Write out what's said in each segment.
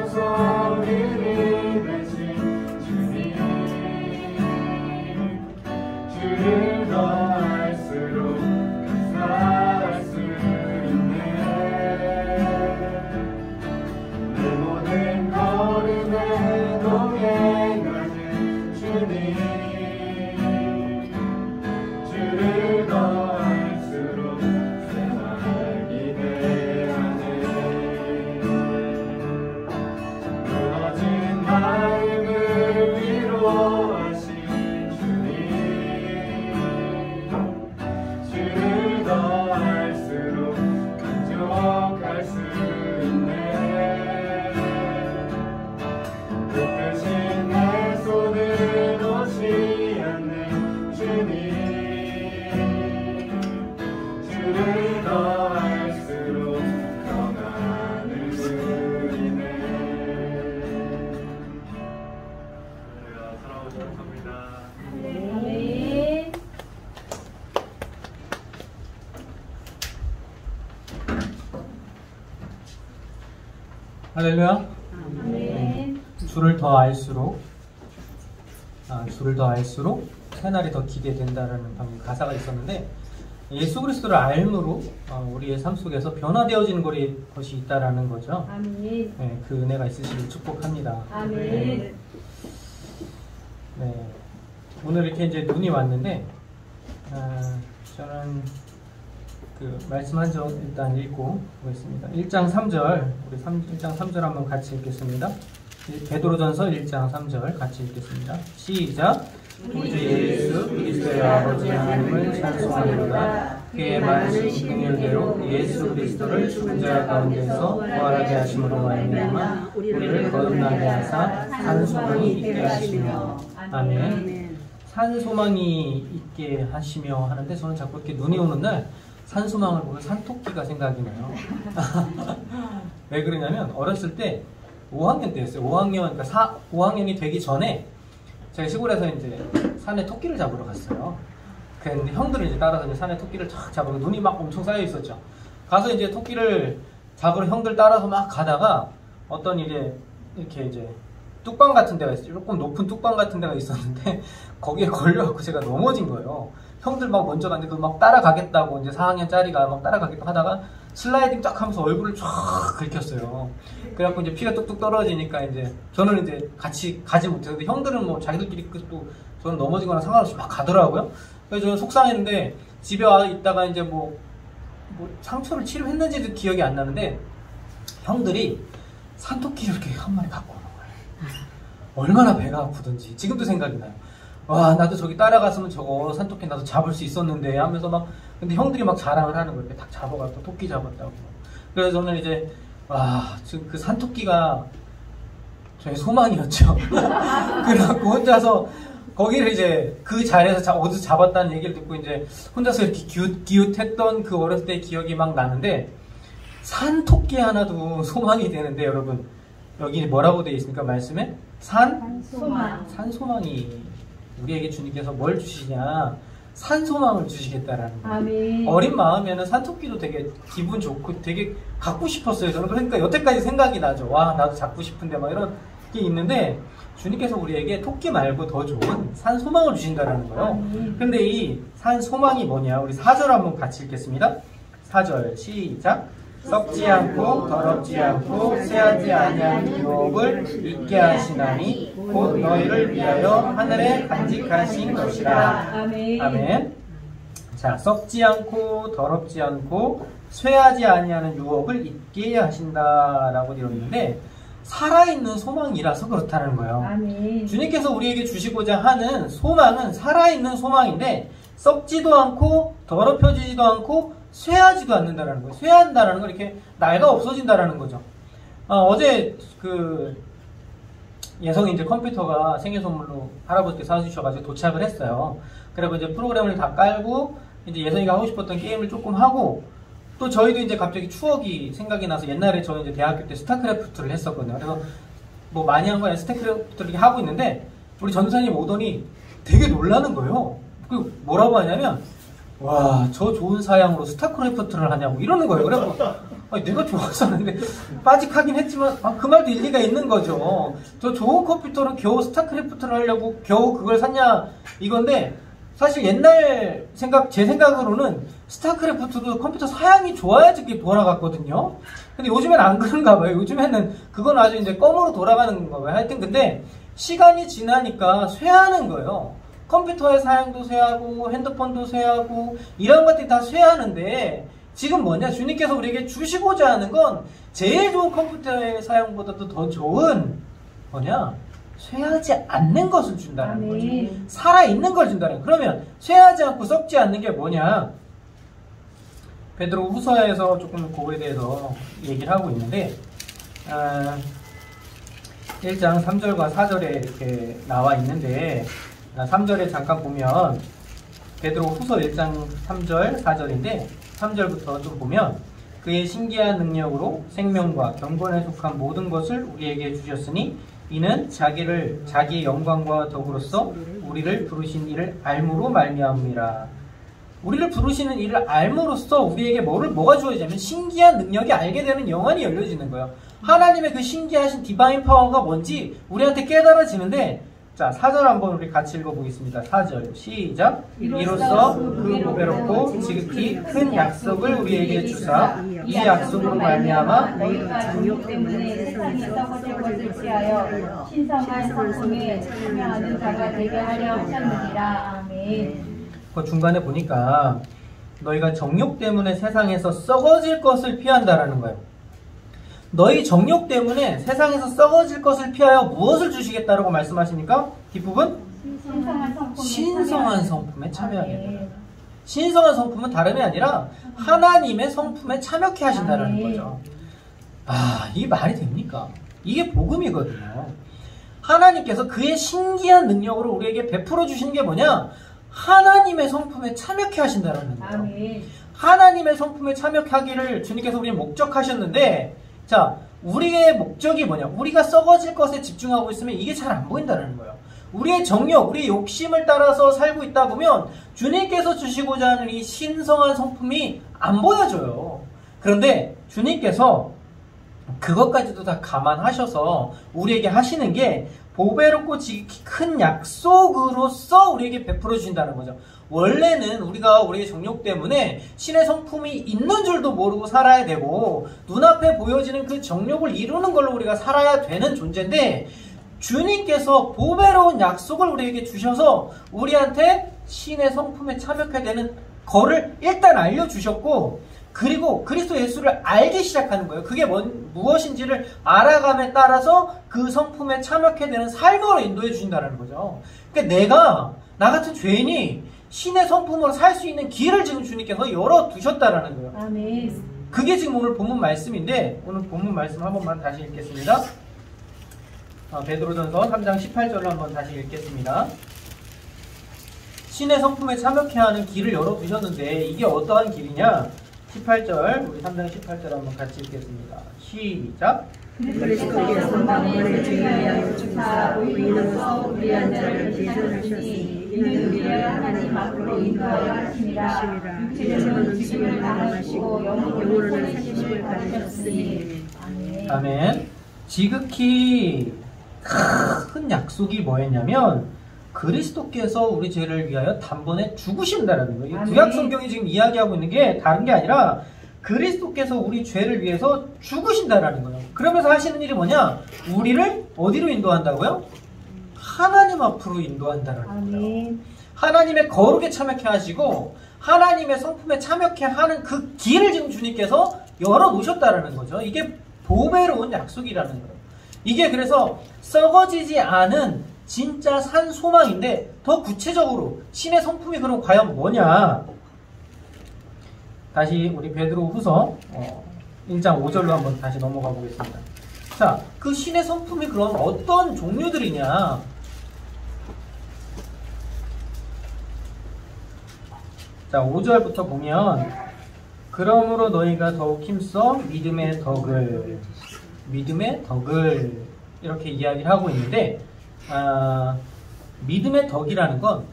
소리를 내신 주님, 주를 더할수록 감사할 수 있네. 내 모든 걸음에 동행하는 주님, 주를 더할수록 새날이 되하네. 무너진 마음을 위로하신 주님, 주를 더할수록 만족할 수 있네. 끝끝이 내 손을 놓지 않는 주님, 주를 더할수록 평안을 누리네. 사랑하고 감사합니다. 아멘. 할렐루야. 아멘. 주를 더 알수록 새날이 더 기대된다라는 방금 가사가 있었는데, 예수 그리스도를 알므로 우리의 삶 속에서 변화되어지는 것이 있다라는 거죠. 아멘. 네, 그 은혜가 있으시길 축복합니다. 아멘. 네, 오늘 이렇게 이제 눈이 왔는데, 저는 그 말씀 한 절 일단 읽고 보겠습니다. 1장 3절, 우리 1장 3절 한번 같이 읽겠습니다. 베드로전서 1장 3절 같이 읽겠습니다. 시작. 우리 주 예수 그리스도의 아버지 하나님을 찬송하노라. 그의 많으신 긍휼대로 예수 그리스도를 죽은 자 가운데서 부활하게 하심으로 말미암아 우리를 거듭나게 하사 산 소망이 있게 하시며. 아멘. 산 소망이 있게 하시며 하는데, 저는 자꾸 이렇게 눈이 오는 날 산소망을 보면 산토끼가 생각이 나요. 왜 그러냐면, 어렸을 때 5학년 때였어요. 5학년, 그러니까 5학년이 되기 전에 제가 시골에서 이제 산에 토끼를 잡으러 갔어요. 근데 형들을 이제 따라서 이제 산에 토끼를 쫙 잡으러, 눈이 막 엄청 쌓여 있었죠. 가서 이제 토끼를 잡으러 형들 따라서 막 가다가 어떤 이렇게 이제 뚝방 같은 데가 있어요. 조금 높은 뚝방 같은 데가 있었는데 거기에 걸려갖고 제가 넘어진 거예요. 형들 막 먼저 갔는데 그 막 따라가겠다고, 이제 4학년짜리가 막 따라가겠다고 하다가 슬라이딩 쫙 하면서 얼굴을 쫙 긁혔어요. 그래갖고 이제 피가 뚝뚝 떨어지니까 이제 저는 이제 같이 가지 못해서, 근데 형들은 뭐 자기들끼리 또 저는 넘어진 거랑 상관없이 막 가더라고요. 그래서 저는 속상했는데 집에 와 있다가 이제 뭐 상처를 치료했는지도 기억이 안 나는데, 형들이 산토끼를 이렇게 한 마리 갖고 오는 거예요. 얼마나 배가 아프던지 지금도 생각이 나요. 와, 나도 저기 따라갔으면 저거 산토끼 나도 잡을 수 있었는데 하면서 막, 근데 형들이 막 자랑을 하는 거예요. 딱 잡아갖고 토끼 잡았다고. 그래서 저는 이제, 와, 지금 그 산토끼가 저의 소망이었죠. 그래갖고 혼자서 거기를 이제 그 자리에서 어디서 잡았다는 얘기를 듣고 이제 혼자서 이렇게 기웃했던 그 어렸을 때의 기억이 막 나는데, 산토끼 하나도 소망이 되는데, 여러분 여기 뭐라고 되어 있습니까? 말씀에? 산소망이 우리에게 주님께서 뭘 주시냐? 산소망을 주시겠다라는 거예요. 아멘. 어린 마음에는 산토끼도 되게 기분 좋고 되게 갖고 싶었어요. 저는 그러니까 여태까지 생각이 나죠. 와, 나도 잡고 싶은데 막 이런 게 있는데, 주님께서 우리에게 토끼 말고 더 좋은 산소망을 주신다라는 거예요. 근데 이 산소망이 뭐냐? 우리 4절 한번 같이 읽겠습니다. 4절 시작. 썩지 않고 더럽지 않고 쇠하지 아니한 유업을 잊게 하시나니 곧 너희를 위하여 하늘에 간직하신 것이라. 아멘. 아멘. 자, 썩지 않고 더럽지 않고 쇠하지 아니하는 유업을 잊게 하신다라고 되어 있는데, 살아있는 소망이라서 그렇다는 거예요. 아멘. 주님께서 우리에게 주시고자 하는 소망은 살아있는 소망인데, 썩지도 않고 더럽혀지지도 않고 쇠하지도 않는다라는 거예요. 쇠한다라는 건 이렇게 낡아 없어진다라는 거죠. 어제 그 예성이 이제 컴퓨터가 생일 선물로 할아버지께 사주셔가지고 도착을 했어요. 그리고 이제 프로그램을 다 깔고 이제 예성이가 하고 싶었던 게임을 조금 하고, 또 저희도 이제 갑자기 추억이 생각이 나서, 옛날에 저는 이제 대학교 때 스타크래프트를 했었거든요. 그래서 뭐 많이 한 거 아니라 스타크래프트를 이렇게 하고 있는데, 우리 전사님 오더니 되게 놀라는 거예요. 그 뭐라고 하냐면, 와, 저 좋은 사양으로 스타크래프트를 하냐고 이러는 거예요. 그래서 아니, 내가 좋았었는데 빠직하긴 했지만 그 말도 일리가 있는 거죠. 저 좋은 컴퓨터로 겨우 스타크래프트를 하려고 겨우 그걸 샀냐 이건데 사실 옛날 제 생각으로는 스타크래프트도 컴퓨터 사양이 좋아야지 그게 돌아갔거든요. 근데 요즘엔 안 그런가 봐요. 요즘에는 그건 아주 이제 껌으로 돌아가는 건가 봐요. 하여튼 근데 시간이 지나니까 쇠하는 거예요. 컴퓨터의 사양도 쇠하고 핸드폰도 쇠하고 이런 것들이 다 쇠하는데 지금 뭐냐? 주님께서 우리에게 주시고자 하는 건 제일 좋은 컴퓨터의 사용보다도 더 좋은 뭐냐? 쇠하지 않는 것을 준다는 거죠. 살아있는 걸 준다는 거예요. 그러면 쇠하지 않고 썩지 않는 게 뭐냐? 베드로 후서에서 조금 그거에 대해서 얘기를 하고 있는데 1장 3절과 4절에 이렇게 나와 있는데 3절에 잠깐 보면 베드로 후서 1장 3절 4절인데 3절부터 좀 보면 그의 신기한 능력으로 생명과 경건에 속한 모든 것을 우리에게 주셨으니 이는 자기의 영광과 덕으로서 우리를 부르신 이를 알므로 말미암음이라. 우리를 부르시는 이를 알므로써 우리에게 뭐가 주어지냐면 신기한 능력이 알게 되는 영안이 열려지는 거예요. 하나님의 그 신기하신 디바인 파워가 뭔지 우리한테 깨달아지는데 자, 4절 한번 우리 같이 읽어보겠습니다. 4절 시작. 이로써 그 보배롭고 지극히 큰 약속을 우리에게 주사 이 약속으로 말미암아 너희가 정욕 때문에 세상에서 거짓 것을 취하여 신성한 성품에 참여하는 자가 되게 하려 하셨느니라. 아멘. 그 중간에 보니까 너희가 정욕 때문에 세상에서 썩어질 것을 피한다라는 거예요. 너희 정욕 때문에 세상에서 썩어질 것을 피하여 무엇을 주시겠다라고 말씀하시니까 뒷부분 신성한 성품에 참여하게 된다. 신성한 성품은 다름이 아니라 하나님의 성품에 참여케 하신다는 거죠. 이 말이 됩니까? 이게 복음이거든요. 하나님께서 그의 신기한 능력으로 우리에게 베풀어 주시는 게 뭐냐? 하나님의 성품에 참여케 하신다는 거예요. 하나님의 성품에 참여하기를 주님께서 우리를 목적하셨는데 자, 우리의 목적이 뭐냐? 우리가 썩어질 것에 집중하고 있으면 이게 잘 안 보인다는 거예요. 우리의 정욕, 우리의 욕심을 따라서 살고 있다 보면 주님께서 주시고자 하는 이 신성한 성품이 안 보여져요. 그런데 주님께서 그것까지도 다 감안하셔서 우리에게 하시는 게 보배롭고 지극히 큰 약속으로서 우리에게 베풀어 주신다는 거죠. 원래는 우리가 우리의 정욕 때문에 신의 성품이 있는 줄도 모르고 살아야 되고 눈앞에 보여지는 그 정욕을 이루는 걸로 우리가 살아야 되는 존재인데 주님께서 보배로운 약속을 우리에게 주셔서 우리한테 신의 성품에 참여하게 되는 거를 일단 알려주셨고 그리고 그리스도 예수를 알기 시작하는 거예요. 그게 무엇인지를 알아감에 따라서 그 성품에 참여하게 되는 삶으로 인도해 주신다는 거죠. 그러니까 나 같은 죄인이 신의 성품으로 살 수 있는 길을 지금 주님께서 열어두셨다라는 거예요. 아멘. 그게 지금 오늘 본문 말씀인데 오늘 본문 말씀 한 번만 다시 읽겠습니다. 베드로전서 3장 18절을 한번 다시 읽겠습니다. 신의 성품에 참여케 하는 길을 열어두셨는데 이게 어떠한 길이냐? 18절 우리 3장 18절 한번 같이 읽겠습니다. 시작. 그리스도께서 만물을 주의하여 주사 의인으로서 우리한 자를 계존하셨으니 이는 우리를 하나님 앞으로 인도하여 하심이라. 육체는 죽임을 당하시고 영으로는 살리심을 받으셨으니. 아멘. 지극히 큰 약속이 뭐였냐면 그리스도께서 우리 죄를 위하여 단번에 죽으신다라는 거예요. 구약 성경이 지금 이야기하고 있는 게 다른 게 아니라 그리스도께서 우리 죄를 위해서 죽으신다라는 거예요. 그러면서 하시는 일이 뭐냐? 우리를 어디로 인도한다고요? 하나님 앞으로 인도한다라는 거예요. 하나님의 거룩에 참여케 하시고 하나님의 성품에 참여케 하는 그 길을 지금 주님께서 열어놓으셨다라는 거죠. 이게 보배로운 약속이라는 거예요. 이게 그래서 썩어지지 않은 진짜 산 소망인데 더 구체적으로 신의 성품이 그럼 과연 뭐냐? 다시 우리 베드로 후서 1장 5절로 한번 다시 넘어가 보겠습니다. 자, 그 신의 성품이 그럼 어떤 종류들이냐? 자, 5절부터 보면 그러므로 너희가 더욱 힘써 믿음의 덕을 이렇게 이야기를 하고 있는데 믿음의 덕이라는 건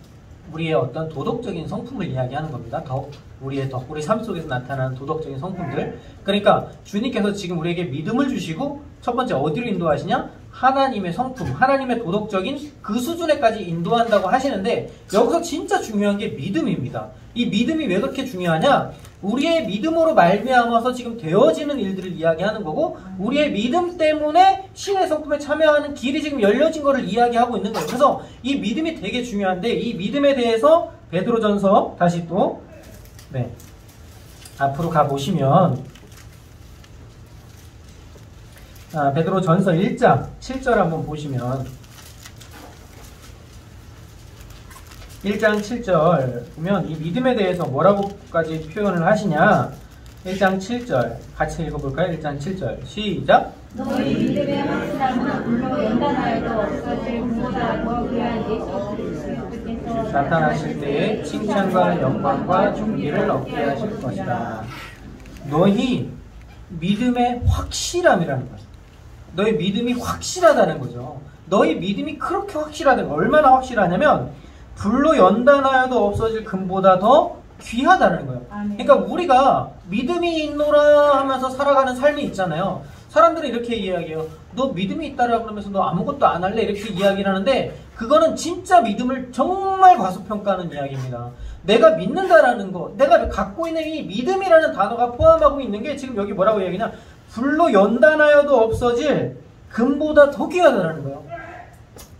우리의 어떤 도덕적인 성품을 이야기하는 겁니다. 우리의 우리 삶 속에서 나타나는 도덕적인 성품들. 그러니까 주님께서 지금 우리에게 믿음을 주시고 첫 번째 어디로 인도하시냐? 하나님의 성품, 하나님의 도덕적인 그 수준에까지 인도한다고 하시는데 여기서 진짜 중요한 게 믿음입니다. 이 믿음이 왜 그렇게 중요하냐? 우리의 믿음으로 말미암아서 지금 되어지는 일들을 이야기하는 거고 우리의 믿음 때문에 신의 성품에 참여하는 길이 지금 열려진 것을 이야기하고 있는 거예요. 그래서 이 믿음이 되게 중요한데 이 믿음에 대해서 베드로전서 다시 또 앞으로 가보시면 베드로전서 1장 7절 한번 보시면 1장 7절 보면 이 믿음에 대해서 뭐라고까지 표현을 하시냐 1장 7절 같이 읽어볼까요? 1장 7절 시작 너희 믿음의 확실함은 물로 연단하여도 없어질 분보다 더 귀한 예수 그리스도께서 나타나실 때에 칭찬과 영광과 존귀를 얻게 하실 것이다. 너희 믿음의 확실함이라는 거예요. 너희 믿음이 확실하다는 거죠. 너희 믿음이 그렇게 확실하다는 거예요. 얼마나 확실하냐면 불로 연단하여도 없어질 금보다 더 귀하다는 거예요. 그러니까 우리가 믿음이 있노라 하면서 살아가는 삶이 있잖아요. 사람들은 이렇게 이야기해요. 너 믿음이 있다라 그러면서 너 아무것도 안 할래? 이렇게 이야기를 하는데 그거는 진짜 믿음을 정말 과소평가하는 이야기입니다. 내가 믿는다라는 거, 내가 갖고 있는 이 믿음이라는 단어가 포함하고 있는 게 지금 여기 뭐라고 이야기냐? 불로 연단하여도 없어질 금보다 더 귀하다라는 거예요.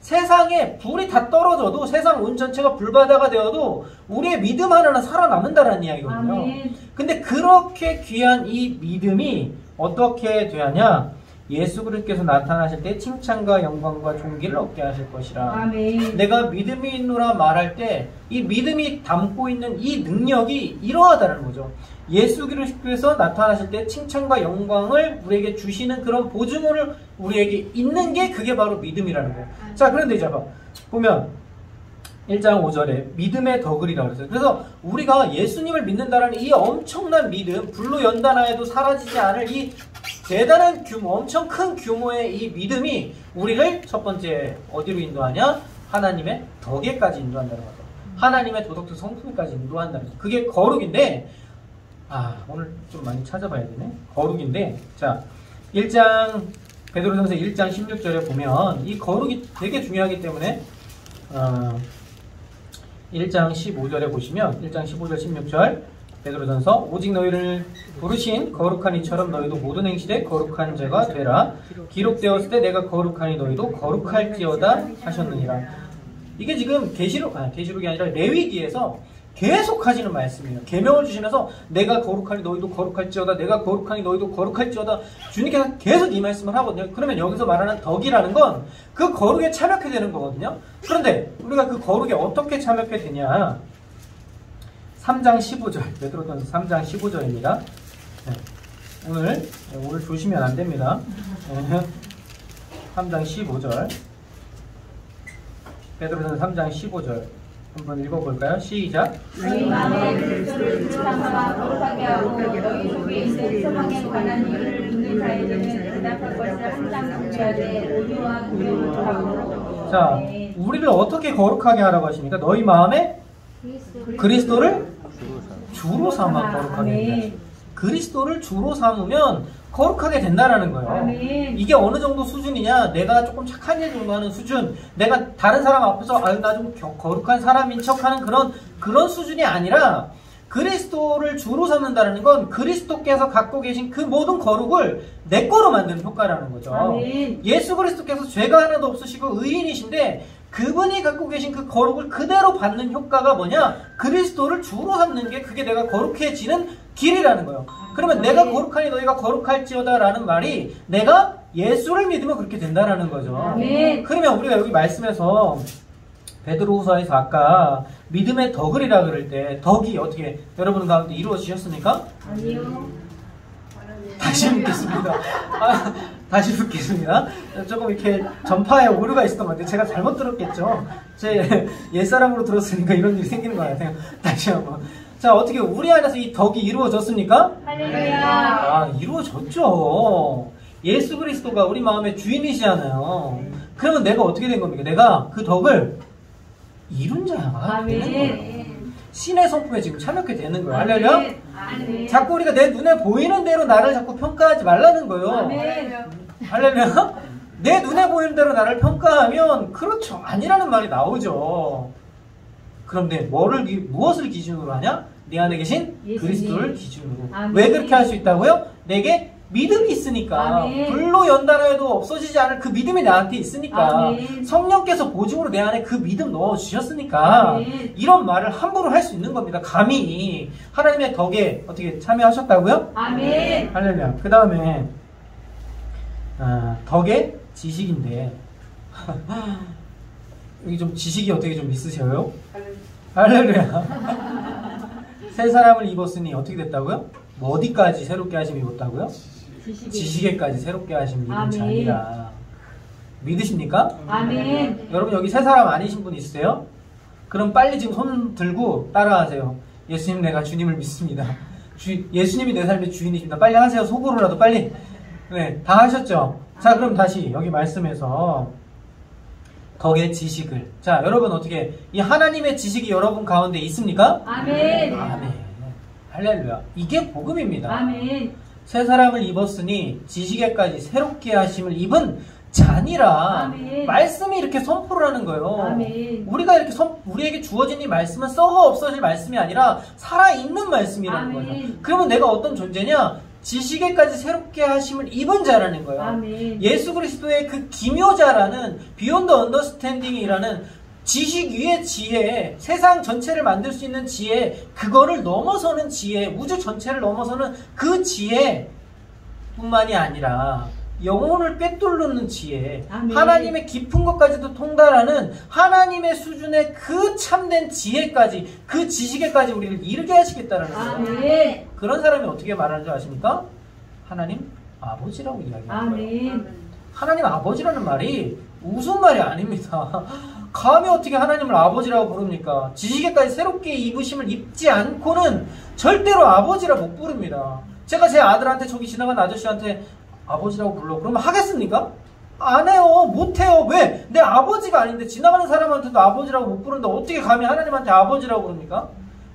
세상에 불이 다 떨어져도 세상 온 전체가 불바다가 되어도 우리의 믿음 하나는 살아남는다라는 이야기거든요. 아멘. 근데 그렇게 귀한 이 믿음이 어떻게 되느냐? 예수 그리스도께서 나타나실 때 칭찬과 영광과 존귀를 얻게 하실 것이라. 아멘. 내가 믿음이 있노라 말할 때 이 믿음이 담고 있는 이 능력이 이러하다는 거죠. 예수 그리스도께서 나타나실 때 칭찬과 영광을 우리에게 주시는 그런 보증을 우리에게 있는 게 그게 바로 믿음이라는 거예요. 자, 그런데 이제 보면 1장 5절에 믿음의 덕을이라고 그랬어요. 그래서 우리가 예수님을 믿는다는 이 엄청난 믿음, 불로 연단하여도 사라지지 않을 이 대단한 규모, 엄청 큰 규모의 이 믿음이 우리를 첫 번째 어디로 인도하냐? 하나님의 덕에까지 인도한다는 거죠. 하나님의 도덕적 성품에까지 인도한다는 거죠. 그게 거룩인데 오늘 좀 많이 찾아봐야 되네. 거룩인데 자 1장 베드로전서 1장 16절에 보면 이 거룩이 되게 중요하기 때문에 1장 15절에 보시면 1장 15절 16절 베드로전서 오직 너희를 부르신 거룩한 이처럼 너희도 모든 행실에 거룩한 자가 되라. 기록되었을 때 내가 거룩하니 너희도 거룩할지어다 하셨느니라. 이게 지금 계시록이 아니라 레위기에서 계속 하시는 말씀이에요. 계명을 주시면서 내가 거룩하니 너희도 거룩할지어다, 내가 거룩하니 너희도 거룩할지어다. 주님께서 계속 이 말씀을 하거든요. 그러면 여기서 말하는 덕이라는 건 그 거룩에 참여하게 되는 거거든요. 그런데 우리가 그 거룩에 어떻게 참여하게 되냐? 3장 15절, 베드로전서 3장 15절입니다. 오늘 조심하면 안 됩니다. 3장 15절. 베드로전서 3장 15절. 한번 읽어볼까요? 시작. 너희 마음에 그리스도를 칭찬하와 거룩하게 하고 너희 속에 있는 소망에 관한 이유를 믿는 자에게는 대답할 것이라 항상 준비하되 온유와 긍휼을 바라고. 자, 우리를 어떻게 거룩하게 하라고 하십니까? 너희 마음에 그리스도를 주로 삼아 거룩하게 된다. 그리스도를 주로 삼으면 거룩하게 된다라는 거예요. 아멘. 이게 어느 정도 수준이냐? 내가 조금 착한 일 정도 하는 수준, 내가 다른 사람 앞에서 나 좀 거룩한 사람인 척하는 그런 수준이 아니라 그리스도를 주로 삼는다는 건 그리스도께서 갖고 계신 그 모든 거룩을 내 거로 만드는 효과라는 거죠. 아멘. 예수 그리스도께서 죄가 하나도 없으시고 의인이신데 그분이 갖고 계신 그 거룩을 그대로 받는 효과가 뭐냐? 그리스도를 주로 삼는 게 그게 내가 거룩해지는 길이라는 거예요. 그러면 내가 거룩하니 너희가 거룩할지어다 라는 말이 내가 예수를 믿으면 그렇게 된다라는 거죠. 아멘. 그러면 우리가 여기 말씀에서 베드로후서에서 아까 믿음의 덕을이라 그럴 때 덕이 어떻게 여러분 가운데 이루어지셨습니까? 아니요. 다시 묻겠습니다. 다시 묻겠습니다. 조금 이렇게 전파에 오류가 있었던 것 같아요. 제가 잘못 들었겠죠. 제 옛사람으로 들었으니까 이런 일이 생기는 것 같아요. 다시 한번. 자, 어떻게 우리 안에서 이 덕이 이루어졌습니까? 할렐루야. 이루어졌죠. 예수 그리스도가 우리 마음의 주인이시잖아요. 그러면 내가 어떻게 된 겁니까? 내가 그 덕을 이룬 자가 되는 거예요. 아멘. 신의 성품에 지금 참여하게 되는 거예요. 할렐루야. 아멘. 자꾸 우리가 내 눈에 보이는 대로 나를 자꾸 평가하지 말라는 거예요. 아멘. 할렐루야. 내 눈에 보이는 대로 나를 평가하면 그렇죠. 아니라는 말이 나오죠. 그럼 내 무엇을 기준으로 하냐? 내 안에 계신 예수님. 그리스도를 기준으로. 아멘. 왜 그렇게 할 수 있다고요? 내게 믿음이 있으니까. 아멘. 불로 연단하여도 없어지지 않을 그 믿음이 나한테 있으니까. 아멘. 성령께서 보증으로 내 안에 그 믿음 넣어주셨으니까. 아멘. 이런 말을 함부로 할 수 있는 겁니다. 감히. 하나님의 덕에 어떻게 참여하셨다고요? 아멘. 할렐루야. 그 다음에 덕의 지식인데 여기 좀 지식이 어떻게 좀 있으셔요? 할렐루야. 새 사람을 입었으니 어떻게 됐다고요? 뭐 어디까지 새롭게 하심 입었다고요? 지식에까지 새롭게 하심 입은 아멘. 자니라. 믿으십니까? 아멘. 여러분 여기 새 사람 아니신 분 있으세요? 그럼 빨리 지금 손 들고 따라하세요. 예수님, 내가 주님을 믿습니다. 예수님이 내 삶의 주인이십니다. 빨리 하세요. 속으로라도 빨리. 네, 다 하셨죠? 자, 그럼 다시 여기 말씀에서 덕의 지식을. 자, 여러분 어떻게 이 하나님의 지식이 여러분 가운데 있습니까? 아멘. 아멘. 할렐루야. 이게 복음입니다. 아멘. 새 사람을 입었으니 지식에까지 새롭게 하심을 입은 자니라. 아멘. 말씀이 이렇게 선포를 하는 거예요. 아멘. 우리가 이렇게 우리에게 주어진 이 말씀은 썩어 없어질 말씀이 아니라 살아있는 말씀이라는 아멘. 거예요. 그러면 내가 어떤 존재냐? 지식에까지 새롭게 하심을 입은 자라는 거예요. 아멘. 예수 그리스도의 그 기묘자라는 비욘드 언더스탠딩이라는 지식 위의 지혜, 세상 전체를 만들 수 있는 지혜, 그거를 넘어서는 지혜, 우주 전체를 넘어서는 그 지혜 뿐만이 아니라 영혼을 꿰뚫는 지혜, 아멘. 하나님의 깊은 것까지도 통달하는 하나님의 수준의 그 참된 지혜까지, 그 지식에까지 우리를 이르게 하시겠다는 거예요. 아멘. 그런 사람이 어떻게 말하는 줄 아십니까? 하나님 아버지라고 이야기하는 거예요. 아멘. 하나님 아버지라는 말이 우스운 말이 아닙니다. 감히 어떻게 하나님을 아버지라고 부릅니까? 지식에까지 새롭게 입으심을 입지 않고는 절대로 아버지라 못 부릅니다. 제가 제 아들한테 저기 지나간 아저씨한테 아버지라고 불러. 그러면 하겠습니까? 안 해요. 못 해요. 왜? 내 아버지가 아닌데 지나가는 사람한테도 아버지라고 못 부르는데 어떻게 감히 하나님한테 아버지라고 부릅니까?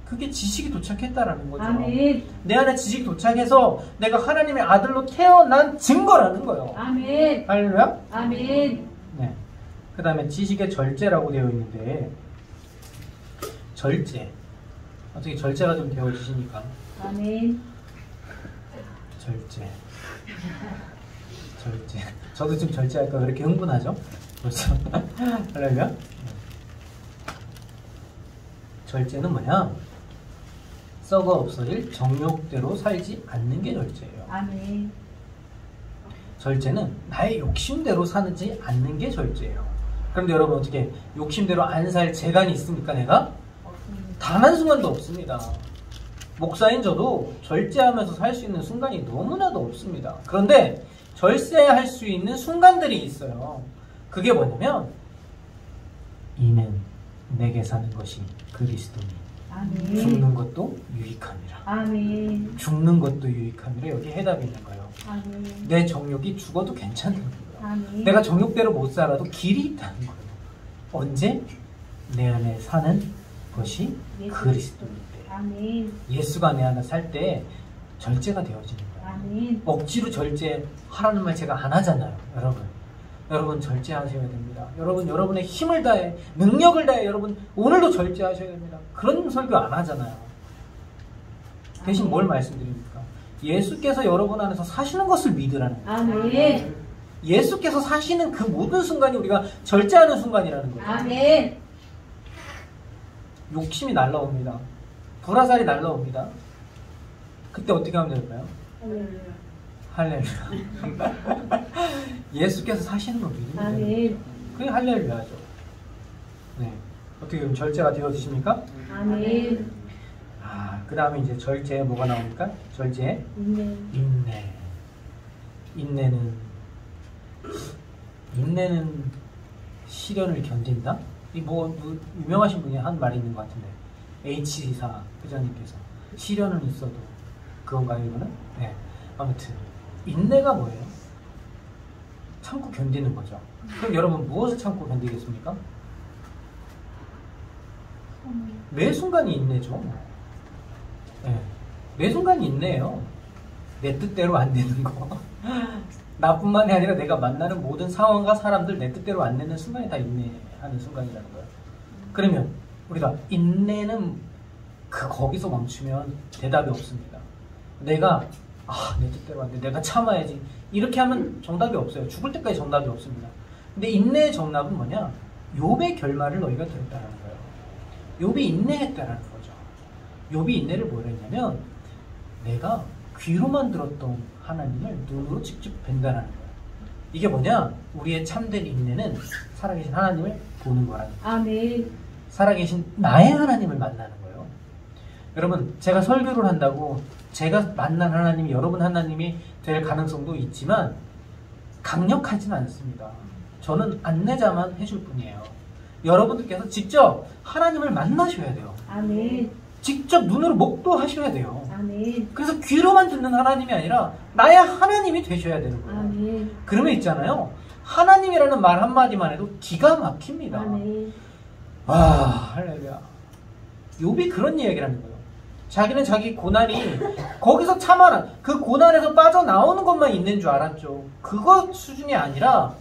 그게 지식이 도착했다라는 거죠. 아멘. 내 안에 지식이 도착해서 내가 하나님의 아들로 태어난 증거라는 거예요. 아멘. 할렐루야? 아멘. 네. 그 다음에 지식의 절제라고 되어 있는데, 절제. 어떻게 절제가 좀 되어주시니까? 아멘. 절제. 절제. 저도 좀 절제할까 그렇게 흥분하죠? 그렇죠? 할렐루야? 절제는 뭐냐? 썩어 없어질 정욕대로 살지 않는 게 절제예요. 아멘. 절제는 나의 욕심대로 사지 않는 게 절제예요. 그런데 여러분 어떻게 욕심대로 안 살 재간이 있습니까? 내가? 단 한순간도 없습니다. 목사인 저도 절제하면서 살 수 있는 순간이 너무나도 없습니다. 그런데 절제할 수 있는 순간들이 있어요. 그게 뭐냐면 이는 내게 사는 것이 그리스도니 아멘. 죽는 것도 유익함이라. 아멘. 죽는 것도 유익함이라. 여기 해답이 있는 거예요. 아멘. 내 정욕이 죽어도 괜찮다는 거예요. 아멘. 내가 정욕대로 못 살아도 길이 있다는 거예요. 언제? 내 안에 사는 것이 그리스도일 때. 아멘. 예수가 내 안에 살 때 절제가 되어지는 거예요. 아멘. 억지로 절제하라는 말 제가 안 하잖아요. 여러분 절제하셔야 됩니다. 여러분의 힘을 다해, 능력을 다해 여러분 오늘도 절제하셔야 됩니다. 그런 설교 안 하잖아요. 대신 뭘 말씀드립니까? 예수께서 여러분 안에서 사시는 것을 믿으라는 거예요. 아멘. 예수께서 사시는 그 모든 순간이 우리가 절제하는 순간이라는 거예요. 아멘. 욕심이 날라옵니다. 불화살이 날라옵니다. 그때 어떻게 하면 될까요? 할렐루야. 예수께서 사시는 걸 믿으면 돼요. 아멘. 그게 할렐루야죠. 네. 어떻게 그럼 절제가 되어지십니까? 아멘. 그 다음에 이제 절제에 뭐가 나옵니까? 절제에 인내. 인내는 시련을 견딘다? 이 뭐 유명하신 분이 한 말이 있는 것 같은데, H사 회장님께서 시련은 있어도 그건가요 이거는? 네. 아무튼 인내가 뭐예요? 참고 견디는 거죠. 그럼 여러분 무엇을 참고 견디겠습니까? 매 순간이 인내죠. 네. 매 순간이 인내예요. 내 뜻대로 안 되는 거. 나뿐만이 아니라 내가 만나는 모든 상황과 사람들 내 뜻대로 안 되는 순간이 다 인내하는 순간이라는 거예요. 그러면 우리가 인내는 거기서 멈추면 대답이 없습니다. 내가 내 뜻대로 안 돼. 내가 참아야지. 이렇게 하면 정답이 없어요. 죽을 때까지 정답이 없습니다. 근데 인내의 정답은 뭐냐? 욥의 결말을 너희가 들었다는 거예요. 욥이 인내했다는 거죠. 욥이 인내를 뭐라 했냐면 내가 귀로만 들었던 하나님을 눈으로 직접 뵌다는 거예요. 이게 뭐냐? 우리의 참된 인내는 살아계신 하나님을 보는 거라는 거예요. 아멘. 살아계신 나의 하나님을 만나는 거예요. 여러분, 제가 설교를 한다고 제가 만난 하나님이 여러분 하나님이 될 가능성도 있지만 강력하진 않습니다. 저는 안내자만 해줄 뿐이에요. 여러분들께서 직접 하나님을 만나셔야 돼요. 아멘. 직접 눈으로 목도하셔야 돼요. 아멘. 그래서 귀로만 듣는 하나님이 아니라 나의 하나님이 되셔야 되는 거예요. 아멘. 그러면 있잖아요. 하나님이라는 말 한마디만 해도 기가 막힙니다. 아멘. 와, 할렐루야. 욥이 그런 이야기를 하는 거예요. 자기는 자기 고난이 거기서 참아라. 그 고난에서 빠져나오는 것만 있는 줄 알았죠. 그것 수준이 아니라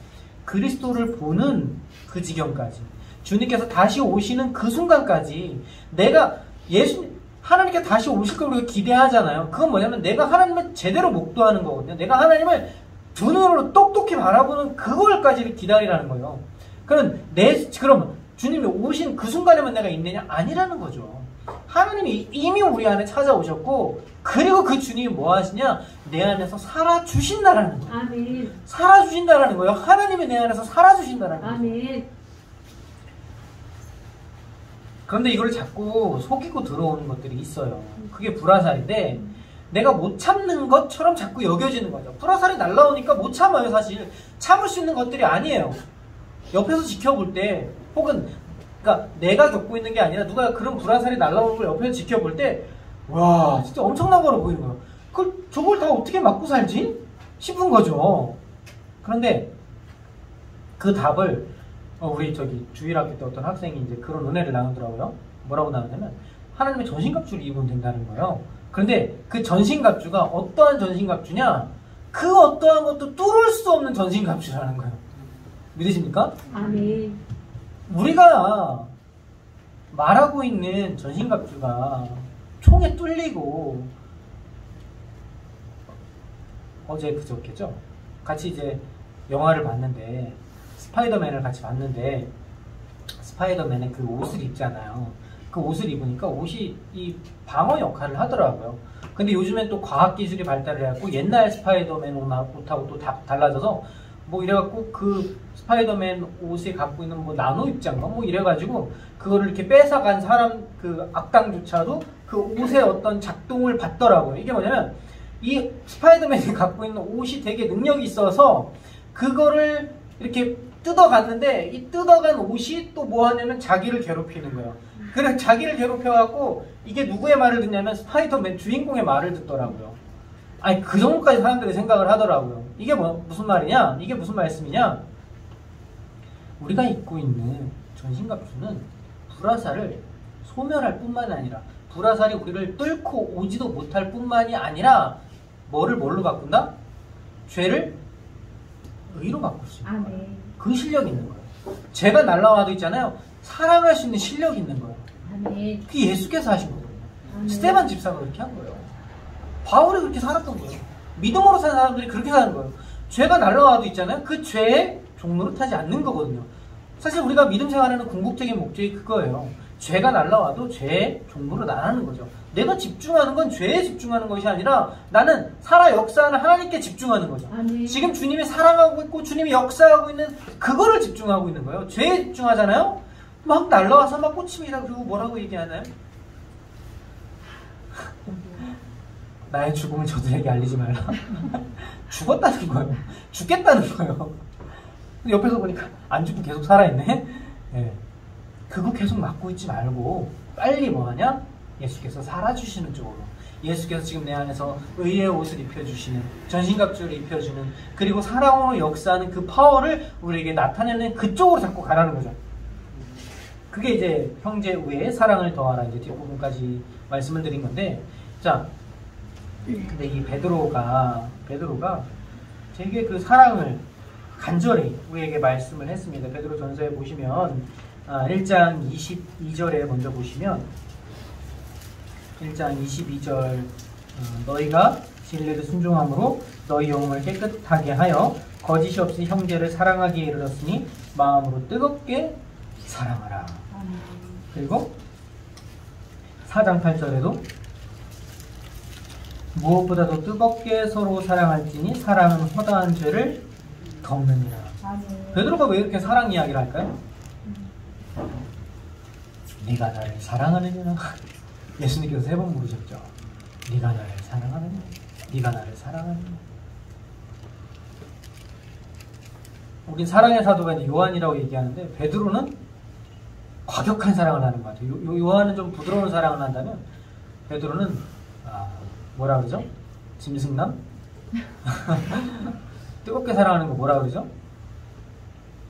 그리스도를 보는 그 지경까지, 주님께서 다시 오시는 그 순간까지 내가 하나님께 다시 오실 걸 우리가 기대하잖아요. 그건 뭐냐면 내가 하나님을 제대로 목도하는 거거든요. 내가 하나님을 두 눈으로 똑똑히 바라보는 그걸까지를 기다리라는 거예요. 그럼 주님이 오신 그 순간에만 내가 있느냐? 아니라는 거죠. 하나님이 이미 우리 안에 찾아오셨고, 그리고 그 주님이 뭐 하시냐? 내 안에서 살아주신다라는 거예요. 아멘. 살아주신다라는 거예요. 하나님이 내 안에서 살아주신다라는 거예요. 아멘. 그런데 이걸 자꾸 속이고 들어오는 것들이 있어요. 그게 불화살인데 내가 못 참는 것처럼 자꾸 여겨지는 거죠. 불화살이 날라오니까 못 참아요. 사실 참을 수 있는 것들이 아니에요. 옆에서 지켜볼 때, 혹은 그러니까 내가 겪고 있는 게 아니라 누가 그런 불화살이 날라오는 걸 옆에서 지켜볼 때, 와, 진짜 엄청난 거로 보이는 거예요. 저걸 다 어떻게 맞고 살지? 싶은 거죠. 그런데 그 답을 우리 주일학교 때 어떤 학생이 이제 그런 은혜를 나누더라고요. 뭐라고 나누냐면 하나님의 전신갑주를 입으면 된다는 거예요. 그런데 그 전신갑주가 어떠한 전신갑주냐? 그 어떠한 것도 뚫을 수 없는 전신갑주라는 거예요. 믿으십니까? 아멘. 우리가 말하고 있는 전신갑주가 총에 뚫리고, 어제 그저께죠? 같이 이제 영화를 봤는데 스파이더맨을 같이 봤는데 스파이더맨의 그 옷을 입잖아요. 그 옷을 입으니까 옷이 이 방어 역할을 하더라고요. 근데 요즘엔 또 과학기술이 발달을 해갖고 옛날 스파이더맨 옷하고 또 달라져서 뭐 이래갖고 그 스파이더맨 옷이 갖고 있는 뭐 나노 입자인가 뭐 이래가지고 그거를 이렇게 뺏어간 사람 그 악당조차도 그 옷의 어떤 작동을 받더라고요. 이게 뭐냐면 이 스파이더맨이 갖고 있는 옷이 되게 능력이 있어서 그거를 이렇게 뜯어갔는데 이 뜯어간 옷이 또 뭐 하냐면 자기를 괴롭히는 거예요. 그래서 자기를 괴롭혀갖고 이게 누구의 말을 듣냐면 스파이더맨 주인공의 말을 듣더라고요. 아니 그 정도까지 사람들이 생각을 하더라고요. 이게 무슨 말이냐? 이게 무슨 말씀이냐? 우리가 입고 있는 전신갑주는 불화살을 소멸할 뿐만이 아니라 불화살이 우리를 뚫고 오지도 못할 뿐만이 아니라 뭘로 바꾼다? 죄를 의로 바꿀 수 있는 거예요. 그 실력이 있는 거예요. 죄가 날라와도 있잖아요. 사랑할 수 있는 실력이 있는 거예요. 아멘. 그게 예수께서 하신 거거든요. 아멘. 스데반 집사가 그렇게 한 거예요. 바울이 그렇게 살았던 거예요. 믿음으로 사는 사람들이 그렇게 사는 거예요. 죄가 날라와도 있잖아요. 그 죄에 종노릇하지 않는 거거든요. 사실 우리가 믿음 생활하는 궁극적인 목적이 그거예요. 죄가 날라와도 죄에 종노릇 안 하는 거죠. 내가 집중하는 건 죄에 집중하는 것이 아니라 나는 살아 역사하는 하나님께 집중하는 거죠. 아멘. 지금 주님이 사랑하고 있고 주님이 역사하고 있는 그거를 집중하고 있는 거예요. 죄에 집중하잖아요. 막 날라와서 막 꽂힙니다. 그리고 뭐라고 얘기하나요? 나의 죽음을 저들에게 알리지 말라. 죽었다는 거예요. 죽겠다는 거예요. 근데 옆에서 보니까 안 죽고 계속 살아있네. 네. 그거 계속 맡고 있지 말고 빨리 뭐하냐? 예수께서 살아주시는 쪽으로, 예수께서 지금 내 안에서 의의 옷을 입혀주시는, 전신갑주를 입혀주는, 그리고 사랑으로 역사하는 그 파워를 우리에게 나타내는 그쪽으로 자꾸 가라는 거죠. 그게 이제 형제 외에 사랑을 더하라 이제 뒷부분까지 말씀을 드린 건데, 자, 근데 이 베드로가 되게 그 사랑을 간절히 우리에게 말씀을 했습니다. 베드로 전서에 보시면 1장 22절에 먼저 보시면 1장 22절 너희가 진리를 순종함으로 너희 영혼을 깨끗하게 하여 거짓이 없이 형제를 사랑하기에 이르렀으니 마음으로 뜨겁게 사랑하라. 그리고 4장 8절에도 무엇보다도 뜨겁게 서로 사랑할지니 사랑은 허다한 죄를 덮느니라. 베드로가 왜 이렇게 사랑 이야기를 할까요? 네가 나를 사랑하느냐? 예수님께서 3번 물으셨죠. 네가 나를 사랑하느냐? 네가 나를 사랑하느냐? 우린 사랑의 사도가 이제 요한이라고 얘기하는데 베드로는 과격한 사랑을 하는 것 같아요. 요한은 좀 부드러운 사랑을 한다면 베드로는 뭐라 그러죠? 짐승남? 뜨겁게 사랑하는 거 뭐라 그러죠?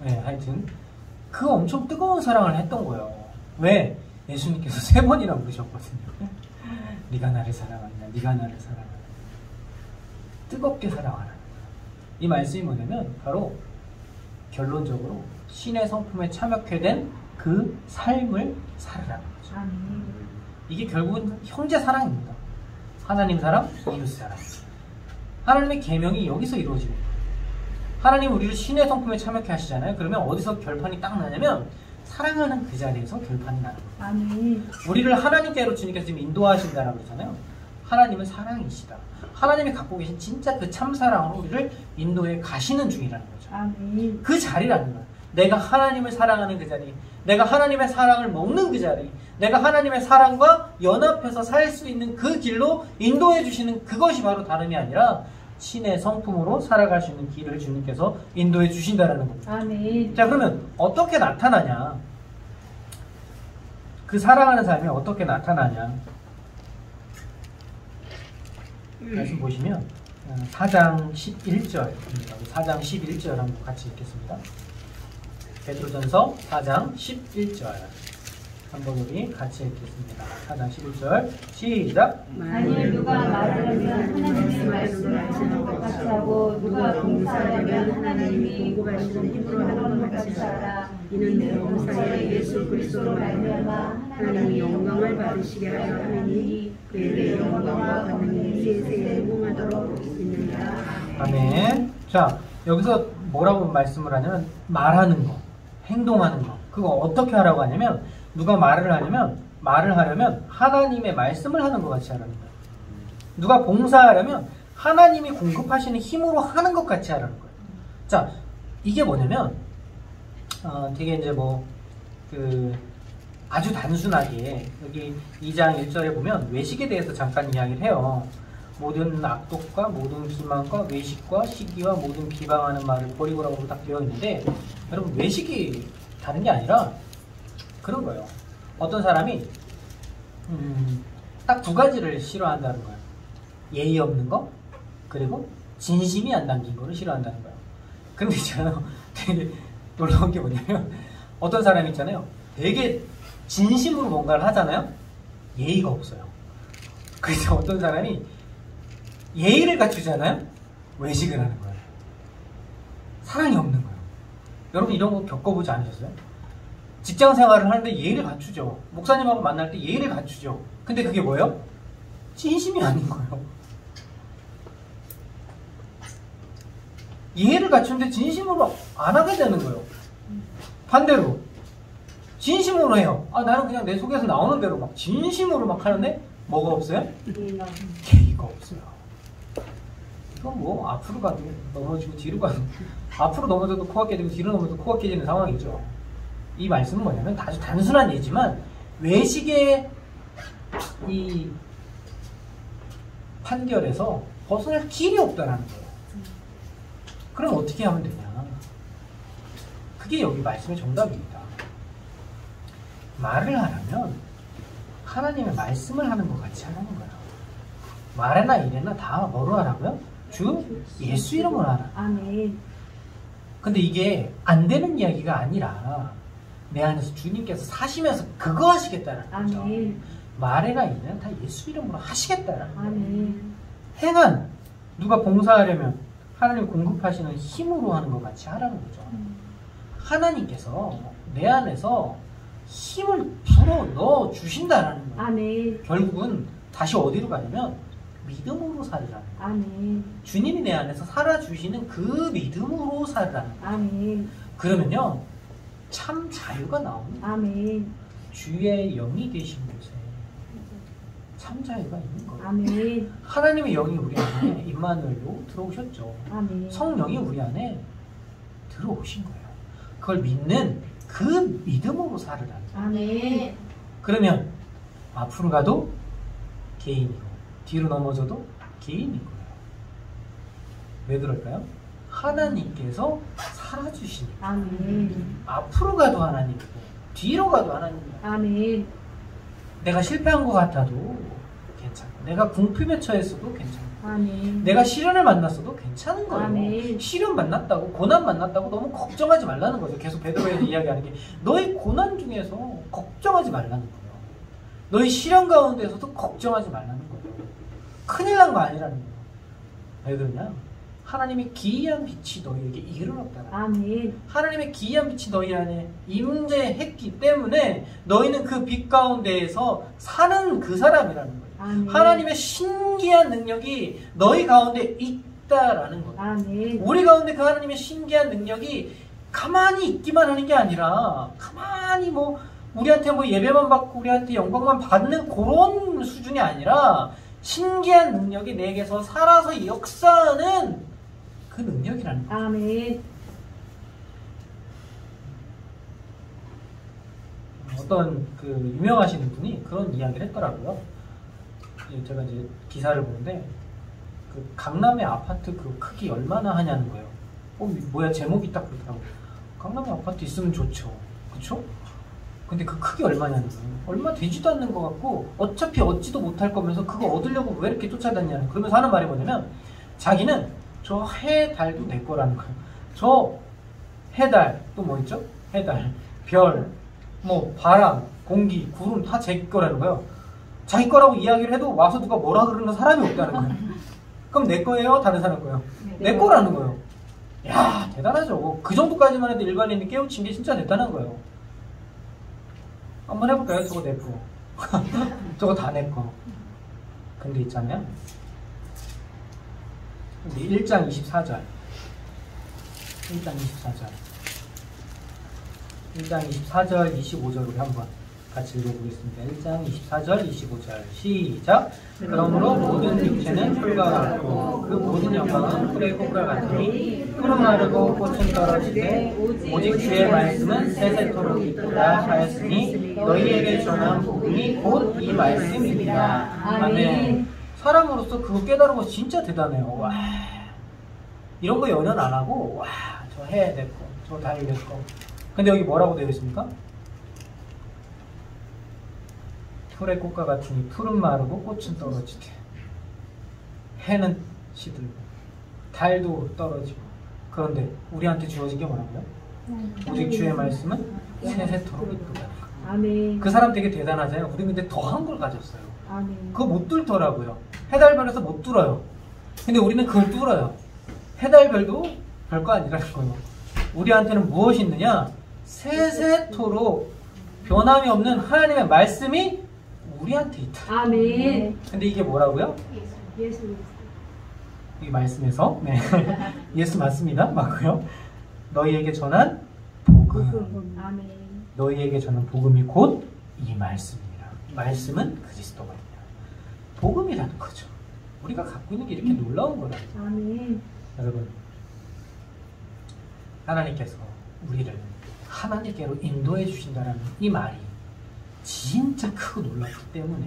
네, 하여튼 그 엄청 뜨거운 사랑을 했던 거예요. 왜? 예수님께서 3번이나 물으셨거든요. 네가 나를 사랑하느냐? 네가 나를 사랑하느냐? 뜨겁게 사랑하라. 이 말씀이 뭐냐면 바로 결론적으로 신의 성품에 참여케 된 그 삶을 살으라는 거죠. 이게 결국은 형제 사랑입니다. 하나님 사랑, 이웃 사랑. 하나님의 계명이 여기서 이루어지는 거예요. 하나님 우리를 신의 성품에 참여케 하시잖아요. 그러면 어디서 결판이 딱 나냐면 사랑하는 그 자리에서 결판이 나는 거예요. 우리를 하나님께로 주님께서 지금 인도하신다라고 그러잖아요. 하나님은 사랑이시다. 하나님이 갖고 계신 진짜 그 참사랑으로 우리를 인도해 가시는 중이라는 거죠. 그 자리라는 거예요. 내가 하나님을 사랑하는 그 자리, 내가 하나님의 사랑을 먹는 그 자리, 내가 하나님의 사랑과 연합해서 살 수 있는 그 길로 인도해 주시는 그것이 바로 다름이 아니라 신의 성품으로 살아갈 수 있는 길을 주님께서 인도해 주신다라는 겁니다. 아멘. 자, 그러면 어떻게 나타나냐? 그 사랑하는 삶이 어떻게 나타나냐? 말씀 보시면 4장 11절입니다. 4장 11절 한번 같이 읽겠습니다. 베드로전서 4장 11절 한번 우리 같이 읽겠습니다. 4장 11절 시작. 만일 누가 말을 하면 하나님의 말씀을 하시는 것 같이 하고 누가 봉사하려면 하나님이 공급하시는 힘으로 하는 것 같이 하라. 이는 봉사에 예수 그리스도로 말미암아 하나님이 영광을 받으시게 하려 하느니 그의 영광과 권능이 세세에 무궁하도록 있느니라. 아멘. 자, 여기서 뭐라고 말씀을 하냐면 말하는 거, 행동하는 거. 그거 어떻게 하라고 하냐면 누가 말을 하려면 하나님의 말씀을 하는 것 같이 하라는 거예요. 누가 봉사하려면 하나님이 공급하시는 힘으로 하는 것 같이 하라는 거예요. 자, 이게 뭐냐면 되게 이제 아주 단순하게 여기 2장 1절에 보면 외식에 대해서 잠깐 이야기를 해요. 모든 악독과 모든 기만과 외식과 시기와 모든 비방하는 말을 버리고라고 딱 되어 있는데, 여러분 외식이 다른 게 아니라 그런 거예요. 어떤 사람이 딱 2가지를 싫어한다는 거예요. 예의 없는 거, 그리고 진심이 안 담긴 거를 싫어한다는 거예요. 근데 있잖아요, 되게 놀라운 게 뭐냐면 어떤 사람이 있잖아요, 되게 진심으로 뭔가를 하잖아요. 예의가 없어요. 그래서 어떤 사람이 예의를 갖추잖아요. 외식을 하는 거예요. 사랑이 없는 거예요. 여러분 이런 거 겪어보지 않으셨어요? 직장 생활을 하는데 예의를 갖추죠. 목사님하고 만날 때 예의를 갖추죠. 근데 그게 뭐예요? 진심이 아닌 거예요. 예의를 갖추는데 진심으로 안 하게 되는 거예요. 반대로 진심으로 해요. 나는 그냥 내 속에서 나오는 대로 막 진심으로 막 하는데 뭐가 없어요? 예의가 없어요. 이건 뭐 앞으로 가도 넘어지고 뒤로 가도, 앞으로 넘어져도 코가 깨지고 뒤로 넘어져도 코가 깨지는 상황이죠. 이 말씀은 뭐냐면 아주 단순한 예지만 외식의 이 판결에서 벗어날 길이 없다라는 거예요. 그럼 어떻게 하면 되냐? 그게 여기 말씀의 정답입니다. 말을 하려면 하나님의 말씀을 하는 것 같이 하라는 거야. 말이나 일이나 다 뭐로 하라고요? 주 예수 이름으로 하라. 아멘. 근데 이게 안 되는 이야기가 아니라 내 안에서 주님께서 사시면서 그거 하시겠다는 거죠. 아멘. 말해라 이는 다 예수 이름으로 하시겠다는 거예요. 아멘. 행한 누가 봉사하려면 하나님 공급하시는 힘으로 하는 것 같이 하라는 거죠. 하나님께서 내 안에서 힘을 불어 넣어 주신다라는 거예요. 아멘. 결국은 다시 어디로 가냐면 믿음으로 살으라는 거예요. 아멘. 주님이 내 안에서 살아주시는 그 믿음으로 살으라는 거예요. 아멘. 그러면요 참 자유가 나옵니다. 아멘. 주의 영이 계신 곳에 참 자유가 있는 거예요. 아멘. 하나님의 영이 우리 안에 임마누엘로 들어오셨죠. 아멘. 성령이 우리 안에 들어오신 거예요. 그걸 믿는 그 믿음으로 살으라는 거예요. 아멘. 그러면 앞으로 가도 개인이고 뒤로 넘어져도 개인인 거예요. 왜 그럴까요? 하나님께서 살아주시니까. 아멘. 앞으로 가도 하나님이고 뒤로 가도 하나님이에요. 아멘. 내가 실패한 것 같아도 괜찮고 내가 궁핍에 처했어도 괜찮고 아멘. 내가 시련을 만났어도 괜찮은 거예요. 아멘. 시련 만났다고 고난 만났다고 너무 걱정하지 말라는 거죠. 계속 베드로에서 이야기하는 게 너희 고난 중에서 걱정하지 말라는 거예요. 너희 시련 가운데서도 걱정하지 말라는 거예요. 큰일 난 거 아니라는 거예요. 왜 그러냐? 하나님의 기이한 빛이 너희에게 이르렀다는 거예요. 아멘. 하나님의 기이한 빛이 너희 안에 임재했기 때문에 너희는 그 빛 가운데에서 사는 그 사람이라는 거예요. 아멘. 하나님의 신기한 능력이 너희 가운데 있다라는 거예요. 아멘. 우리 가운데 그 하나님의 신기한 능력이 가만히 있기만 하는 게 아니라 가만히 뭐 우리한테 뭐 예배만 받고 우리한테 영광만 받는 그런 수준이 아니라 신기한 능력이 내게서 살아서 역사하는 그 능력이라는 거예요. 아멘. 어떤 그 유명하신 분이 그런 이야기를 했더라고요. 제가 이제 기사를 보는데 그 강남의 아파트 그 크기 얼마나 하냐는 거예요. 뭐야 제목이 딱 그렇더라고. 강남에 아파트 있으면 좋죠. 그쵸? 근데 그 크기 얼마냐는 거예요. 얼마 되지도 않는 것 같고 어차피 얻지도 못할 거면서 그거 얻으려고 왜 이렇게 쫓아다니냐는. 그러면서 하는 말이 뭐냐면 자기는 저 해 달도 내 거라는 거예요. 저 해달 또 뭐 있죠? 해달, 별, 뭐 바람, 공기, 구름 다 제 거라는 거예요. 자기 거라고 이야기를 해도 와서 누가 뭐라 그러는 사람이 없다는 거예요. 그럼 내 거예요? 다른 사람 거예요? 내 거라는 거예요. 야 대단하죠. 그 정도까지만 해도 일반인이 깨우친 게 진짜 대단한 거예요. 한번 해볼까요? 저거 내 거. 저거 다 내 거. 근데 있잖아요. 1장 24절. 1장 24절. 1장 24절, 25절 우리 한번 같이 읽어보겠습니다. 1장 24절, 25절 시작. 그러므로 모든 육체는 풀과 같고 그 모든 영광은 풀의 꽃과 같으니 풀은 마르고 꽃은 떨어지되 오직 주의 말씀은 세세토록 있도다 하였으니 너희에게 전한 복음이 곧 이 말씀입니다. 아멘. 사람으로서 그거 깨달은 거 진짜 대단해요. 와, 이런 거 연연 안 하고 와, 저 해 내 거, 저 달 내 거. 근데 여기 뭐라고 되어 있습니까? 풀의 꽃과 같으니 풀은 마르고 꽃은 떨어지되 해는 시들고 달도 떨어지고. 그런데 우리한테 주어진 게 뭐라고요? 오직 주의 말씀은 세세토록 있도다. 아멘. 그 사람 되게 대단하잖아요. 우리 근데 더한 걸 가졌어요. 아멘. 그거 못 뚫더라고요. 해달별에서 못 뚫어요. 근데 우리는 그걸 뚫어요. 해달별도 별거 아니라는 거예요. 우리한테는 무엇이 있느냐? 세세토록 변함이 없는 하나님의 말씀이 우리한테 있다. 아멘. 근데 이게 뭐라고요? 예수. 이 말씀에서 네. 예수 맞습니다. 맞고요. 너희에게 전한 복음. 아멘. 너희에게 전한 복음이 곧 이 말씀입니다. 말씀은 그리스도입니다. 복음이라는 거죠. 우리가 갖고 있는 게 이렇게 놀라운 거라는 거예요. 아멘. 여러분, 하나님께서 우리를 하나님께로 인도해 주신다는 이 말이 진짜 크고 놀랍기 때문에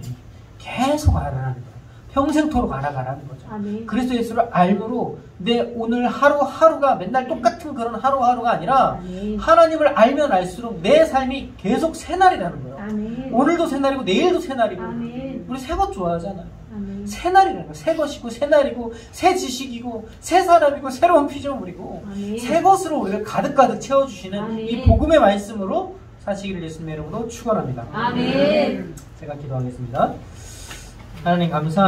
계속 알아가는 거예요. 평생토록 알아가라는 거죠. 아멘. 그리스도 예수를 알므로 내 오늘 하루하루가 맨날 똑같은 그런 하루하루가 아니라 아멘. 하나님을 알면 알수록 내 삶이 계속 새날이라는 거예요. 아멘. 오늘도 새날이고 내일도 새날이고. 아멘. 우리 새 것 좋아하잖아요. 아멘. 새날이라는 거예요. 새 것이고 새날이고 새 지식이고 새 사람이고 새로운 피조물이고 아멘. 새 것으로 우리를 가득가득 채워주시는 아멘. 이 복음의 말씀으로 사시기를 예수님의 이름으로 축원합니다. 아멘. 제가 기도하겠습니다. 하나님 감사합니다.